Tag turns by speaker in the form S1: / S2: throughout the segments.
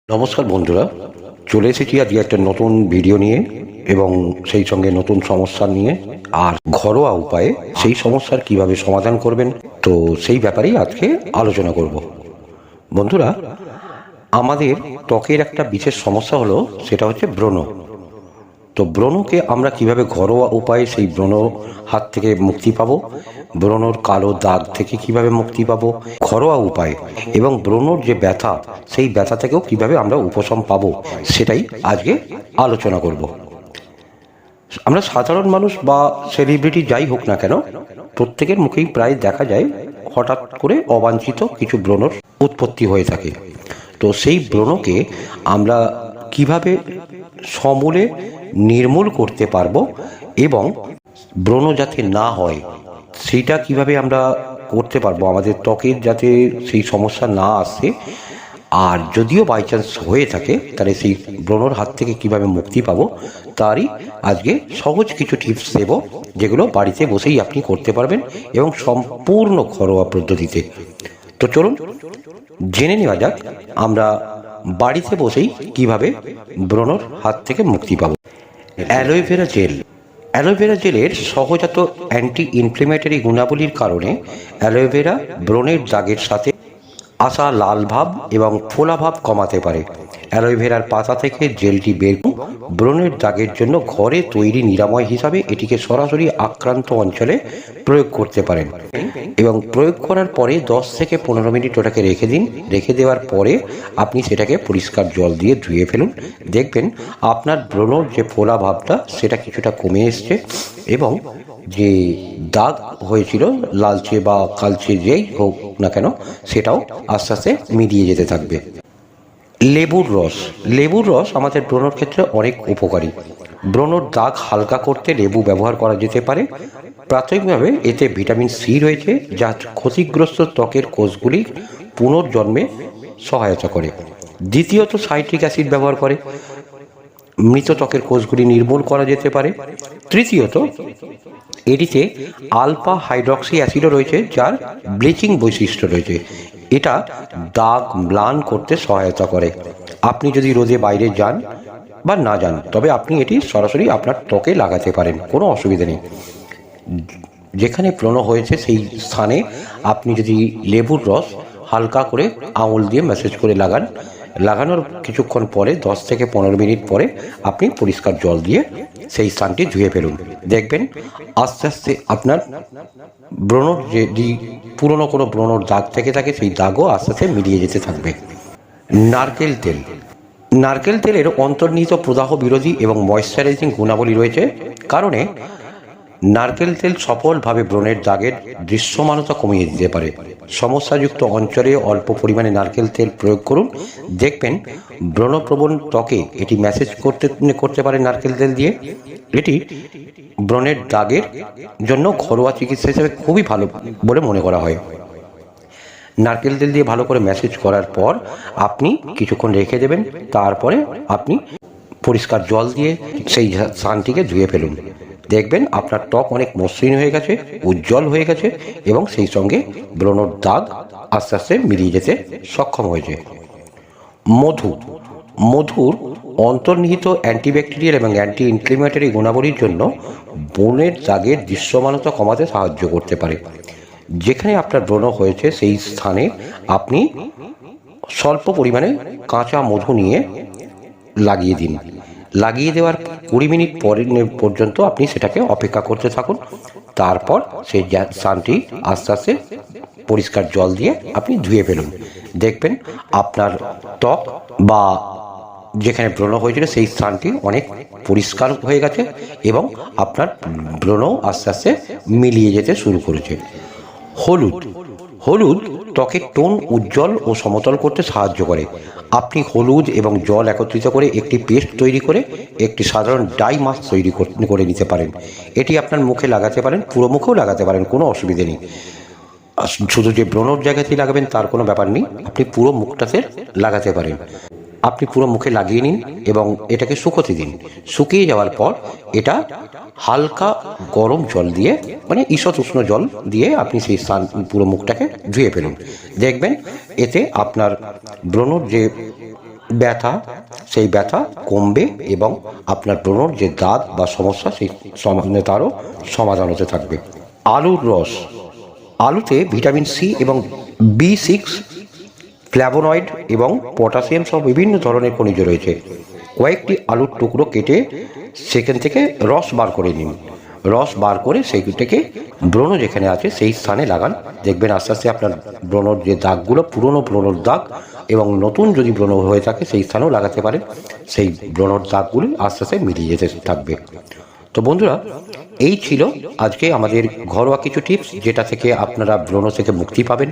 S1: নমস্কার বন্ধুরা, চলে এসেছি আজকে একটা নতুন ভিডিও নিয়ে এবং সেই সঙ্গে নতুন সমস্যা নিয়ে আর ঘরোয়া উপায়ে সেই সমস্যার কিভাবে সমাধান করবেন, তো সেই ব্যাপারেই আজকে আলোচনা করব। বন্ধুরা, আমাদের ত্বকের একটা বিশেষ সমস্যা হলো, সেটা হচ্ছে ব্রণ। তো ব্রণকে আমরা কিভাবে ঘরোয়া উপায়ে সেই ব্রণ হাত থেকে মুক্তি পাবো, ব্রণর কালো দাগ থেকে কিভাবে মুক্তি পাবো ঘরোয়া উপায়, এবং ব্রণর যে ব্যথা, সেই ব্যথা থেকেও কিভাবে আমরা উপশম পাবো, সেটাই আজকে আলোচনা করব। আমরা সাধারণ মানুষ বা সেলিব্রিটি যাই হোক না কেন, প্রত্যেকের মুখেই প্রায় দেখা যায় হঠাৎ করে অবাঞ্ছিত কিছু ব্রণর উৎপত্তি হয়ে থাকে। তো সেই ব্রণকে আমরা কিভাবে সমূলে নির্মূল করতে পারবো এবং ব্রণ যাতে না হয় সেটা কিভাবে আমরা করতে পারবো, আমাদের ত্বকের যাতে সেই সমস্যা না আসে, আর যদিও বাই চান্স হয়ে থাকে তাহলে সেই ব্রণর হাত থেকে কিভাবে মুক্তি পাবো, তারই আজকে সহজ কিছু টিপস দেব, যেগুলো বাড়িতে বসেই আপনি করতে পারবেন এবং সম্পূর্ণ ঘরোয়া পদ্ধতিতে। তো চলুন জেনে নেওয়া যাক আমরা বাড়িতে বসেই কিভাবে ব্রণর হাত থেকে মুক্তি পাবো। Aloe vera gel. অ্যালোভেরা জেলের সহজাত অ্যান্টি ইনফ্লেমেটরি গুণাবলীর কারণে অ্যালোভেরা ব্রণের দাগের সাথে আসা লাল ভাব এবং ফোলা ভাব কমাতে পারে। অ্যালোভেরার পাতা থেকে জেলটি বের করে ব্রণের দাগের জন্য ঘরে তৈরি নিরাময় হিসাবে এটিকে সরাসরি আক্রান্ত অঞ্চলে প্রয়োগ করতে পারেন এবং প্রয়োগ করার পরে 10 থেকে 15 মিনিট ওটাকে রেখে দিন। রেখে দেওয়ার পরে আপনি সেটাকে পরিষ্কার জল দিয়ে ধুয়ে ফেলুন। দেখবেন আপনার ব্রণর যে ফোলা ভাবটা সেটা কিছুটা কমে এসছে এবং যে দাগ হয়েছিল লালচে বা কালচে যেই হোক না কেন, সেটাও আস্তে আস্তে মিলিয়ে যেতে থাকবে। লেবুর রস। লেবুর রস আমাদের ব্রণর ক্ষেত্রে অনেক উপকারী। ব্রণর দাগ হালকা করতে লেবু ব্যবহার করা যেতে পারে। প্রাথমিকভাবে এতে ভিটামিন সি রয়েছে, যা ক্ষতিগ্রস্ত ত্বকের কোষগুলির পুনর্জন্মে সহায়তা করে। দ্বিতীয়ত সাইট্রিক অ্যাসিড ব্যবহার করে মৃত ত্বকের কোষগুলি নির্মূল করা যেতে পারে। তৃতীয়ত এটিতে আলফা হাইড্রক্সি অ্যাসিডও রয়েছে, যার ব্লিচিং বৈশিষ্ট্য রয়েছে। এটা দাগ ম্লান করতে সহায়তা করে। আপনি যদি রোদে বাইরে যান বা না যান, তবে আপনি এটি সরাসরি আপনার ত্বকে লাগাতে পারেন, কোনো অসুবিধা নেই। যেখানে ব্রণ হয়েছে সেই স্থানে আপনি যদি লেবুর রস হালকা করে আঙুল দিয়ে ম্যাসেজ করে লাগানোর কিছুক্ষণ পরে 10 থেকে 15 মিনিট পরে আপনি পরিষ্কার জল দিয়ে সেই স্থানটি ধুয়ে ফেলুন। দেখবেন আস্তে আস্তে আপনার ব্রণর যদি পুরনো কোনো ব্রণর দাগ থেকে থাকে, সেই দাগও আস্তে আস্তে মিলিয়ে যেতে থাকবে। নারকেল তেল। নারকেল তেলের অন্তর্নিহিত প্রদাহ বিরোধী এবং ময়েশ্চারাইজিং গুণাবলী রয়েছে, কারণে নারকেল তেল সফলভাবে ব্রণের দাগের দৃশ্যমানতা কমিয়ে দিতে পারে। সমস্যাযুক্ত অঞ্চলে অল্প পরিমাণে নারকেল তেল প্রয়োগ করুন। দেখবেন ব্রণপ্রবণ ত্বকে এটি ম্যাসেজ করতে পারে নারকেল তেল দিয়ে। এটি ব্রণের দাগের জন্য ঘরোয়া চিকিৎসা হিসেবে খুবই ভালো বলে মনে করা হয়। নারকেল তেল দিয়ে ভালো করে ম্যাসেজ করার পর আপনি কিছুক্ষণ রেখে দেবেন। তারপরে আপনি পরিষ্কার জল দিয়ে সেই স্থানটিকে ধুয়ে ফেলুন। দেখবেন আপনার ত্বক অনেক মসৃণ হয়ে গেছে, উজ্জ্বল হয়ে গেছে এবং সেই সঙ্গে ব্রণর দাগ আস্তে আস্তে মিলিয়ে যেতে সক্ষম হয়েছে। মধু। মধুর অন্তর্নিহিত অ্যান্টিব্যাকটেরিয়াল এবং অ্যান্টি ইনফ্লেমেটরি গুণাবলীর জন্য ব্রণের দাগের দৃশ্যমানতা কমাতে সাহায্য করতে পারে। যেখানে আপনার ব্রণ হয়েছে সেই স্থানে আপনি স্বল্প পরিমাণে কাঁচা মধু নিয়ে লাগিয়ে দিন। লাগিয়ে দেওয়ার 20 মিনিট পর্যন্ত আপনি সেটাকে অপেক্ষা করতে থাকুন। তারপর সেই স্থানটি আস্তে আস্তে পরিষ্কার জল দিয়ে আপনি ধুয়ে ফেলুন। দেখবেন আপনার ত্বক বা যেখানে ব্রণ হয়েছিল সেই স্থানটি অনেক পরিষ্কার হয়ে গেছে এবং আপনার ব্রণ আস্তে আস্তে মিলিয়ে যেতে শুরু করেছে। হলুদ। হলুদ ত্বকের টোন উজ্জ্বল ও সমতল করতে সাহায্য করে। আপনি হলুদ এবং জল একত্রিত করে একটি পেস্ট তৈরি করে একটি সাধারণ ডাই মাস্ক তৈরি করে নিতে পারেন। এটি আপনার মুখে লাগাতে পারেন, পুরো মুখেও লাগাতে পারেন, কোনো অসুবিধে নেই। শুধু যে ব্রণর জায়গাতেই লাগাবেন তার কোনো ব্যাপার নেই, আপনি পুরো মুখটাতে লাগাতে পারেন। আপনি পুরো মুখে লাগিয়ে নিন এবং এটাকে শুকোতে দিন। শুকিয়ে যাওয়ার পর এটা হালকা গরম জল দিয়ে, মানে ঈষৎ উষ্ণ জল দিয়ে আপনি সেই স্থান পুরো মুখটাকে ধুয়ে ফেলুন। দেখবেন এতে আপনার ব্রণর যে ব্যথা, সেই ব্যথা কমবে এবং আপনার ব্রণর যে দাগ বা সমস্যা সেই তারও সমাধান হতে থাকবে। আলুর রস, আলুতে ভিটামিন সি এবং B6, ফ্ল্যাভোনয়েড এবং পটাশিয়াম সহ বিভিন্ন ধরনের খনিজ রয়েছে। কয়েকটি আলুর টুকরো কেটে সেখান থেকে রস বার করে নিন। রস বার করে সেইটাকে ব্রণ যেখানে আছে সেই স্থানে লাগান। দেখবেন আস্তে আস্তে আপনার ব্রণর যে দাগগুলো, পুরনো ব্রণর দাগ এবং নতুন যদি ব্রণ হয়ে থাকে সেই স্থানেও লাগাতে পারেন, সেই ব্রণর দাগগুলি আস্তে আস্তে মিলিয়ে যেতে থাকবে। তো বন্ধুরা, এই ছিল আজকে আমাদের ঘরোয়া কিছু টিপস, যেটা থেকে আপনারা ব্রণ থেকে মুক্তি পাবেন,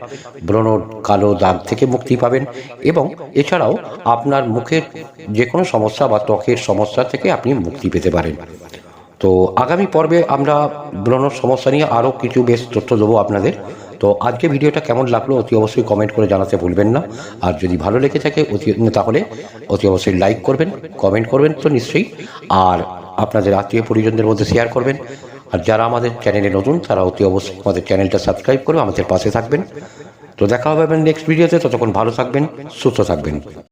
S1: ব্রণর কালো দাগ থেকে মুক্তি পাবেন এবং এছাড়াও আপনার মুখের যে কোনো সমস্যা বা ত্বকের সমস্যা থেকে আপনি মুক্তি পেতে পারেন। তো আগামী পর্বে আমরা ব্রণর সমস্যা নিয়ে আরও কিছু বেশ তথ্য দেবো আপনাদের। তো আজকে ভিডিওটা কেমন লাগলো অতি অবশ্যই কমেন্ট করে জানাতে ভুলবেন না। আর যদি ভালো লেগে থাকে তাহলে অতি অবশ্যই লাইক করবেন, কমেন্ট করবেন তো নিশ্চয়ই, আর আপনাদের আত্মীয় পরিজনদের মধ্যে শেয়ার করবেন। আর যারা আমাদের চ্যানেলে নতুন তারা অতি অবশ্যই আমাদের চ্যানেলটা সাবস্ক্রাইব করে আমাদের পাশে থাকবেন। তো দেখা হবে নেক্সট ভিডিওতে, ততক্ষণ ভালো থাকবেন, সুস্থ থাকবেন।